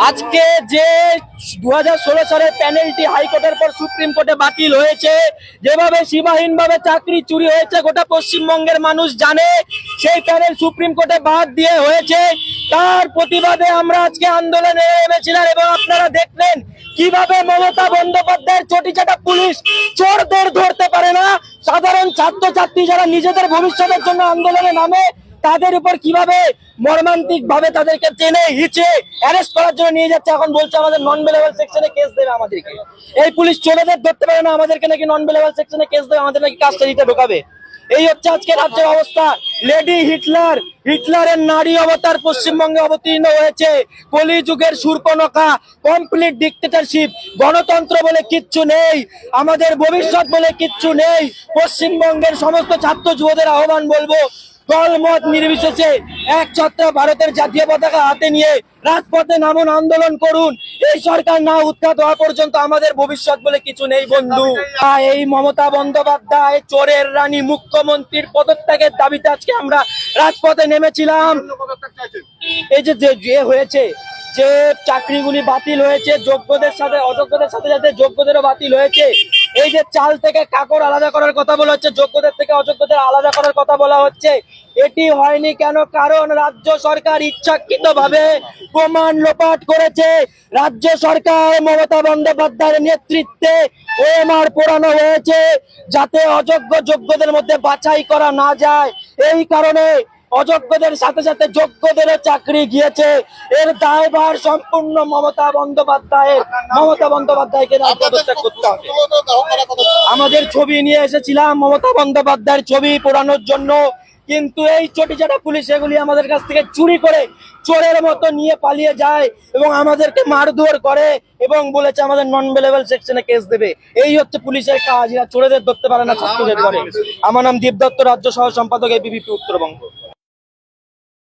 আজকে যে 2016 সালের প্যানেলটি হাইকোর্টের পর সুপ্রিম কোর্টে বাতিল হয়েছে, যেভাবে সীমাহীনভাবে চাকরি চুরি হয়েছে গোটা পশ্চিমবঙ্গের মানুষ জানে, সেই প্যানেল সুপ্রিম কোর্টে বাদ দিয়ে হয়েছে। তার প্রতিবাদে আমরা আজকে আন্দোলনে নেমেছিলাম এবং আপনারা দেখলেন কিভাবে মমতা বন্দ্যোপাধ্যায়ের চটিচাটা পুলিশ চোরদের ধরতে পারে না, সাধারণ ছাত্রছাত্রী যারা নিজেদের ভবিষ্যতের জন্য আন্দোলনে নামে তাদের উপর কিভাবে মর্মান্তিক ভাবে তাদেরকে টেনে হিচে অ্যারেস্ট করার জন্য নিয়ে যাচ্ছে। এখন বলছে আমাদের নন বেলেবল সেকশনে কেস দেবে আমাদেরকে। এই পুলিশ চোরেদের ধরতে পারে না, আমাদেরকে নাকি নন বেলেবল সেকশনে কেস দেবে, আমাদের নাকি কাস্টাডিতে ঢোকাবে। এই হচ্ছে আজকে রাজ্যের অবস্থা। লেডি হিটলারের নারী অবতার পশ্চিমবঙ্গে অবতীর্ণ হয়েছে। কলিযুগের শূর্পণখা, কমপ্লিট ডিক্টেটরশিপ। গণতন্ত্র বলে কিচ্ছু নেই, আমাদের ভবিষ্যৎ বলে কিচ্ছু নেই। পশ্চিমবঙ্গের সমস্ত ছাত্র যুবদের আহ্বান বলবো, দলমত নির্বিশেষে একছত্র ভারতের জাতীয় পতাকা হাতে নিয়ে রাজপথে নামুন, আন্দোলন করুন। এই সরকার না উৎখাত হওয়া পর্যন্ত আমাদের ভবিষ্যৎ বলে কিছু নেই বন্ধু। এই মমতা বন্দ্যোপাধ্যায় চোরের রানী মুখ্যমন্ত্রীর পদত্যাগের দাবিতে আজকে আমরা রাজপথে নেমেছিলাম। এই যে হয়েছে, যে চাকরিগুলি বাতিল হয়েছে, যোগ্যদের সাথে অযোগ্যদের সাথে সাথে যোগ্যদেরও বাতিল হয়েছে। এই যে চাল থেকে কাকড় আলাদা করার কথা বলা হচ্ছে, যোগ্যদের থেকে অযোগ্যদের আলাদা করার কথা বলা হচ্ছে, এটি হয়নি কেন? কারণ রাজ্য সরকার ইচ্ছাকৃতভাবে প্রমাণ লোপাট করেছে। রাজ্য সরকার মমতা বন্দ্যোপাধ্যায়ের নেতৃত্বে ওএমআর পোড়ানো হয়েছে যাতে অযোগ্য যোগ্যদের মধ্যে বাছাই করা না যায়। এই কারণে অযোগ্যদের সাথে সাথে যোগ্যদেরও চাকরি গিয়েছে। এর দায়ভার সম্পূর্ণ মমতা বন্দ্যোপাধ্যায়কে পদত্যাগ করতে হবে। আমাদের ছবি নিয়ে এসেছিলাম মমতা বন্দ্যোপাধ্যায়ের ছবি পোড়ানোর জন্য, কিন্তু এই চটিচাটা পুলিশ এগুলি আমাদের কাছ থেকে চুরি করে চোরের মতো নিয়ে পালিয়ে যায় এবং আমাদেরকে মারধর করে এবং বলেছে আমাদের নন বেলেবল সেকশনে কেস দেবে। এই হচ্ছে পুলিশের কাজ, এরা চোরেদের ধরতে পারে না, ছাত্রদের করে। আমার নাম দীপ দত্ত, রাজ্য সহ সম্পাদক এবিভিপি উত্তরবঙ্গ।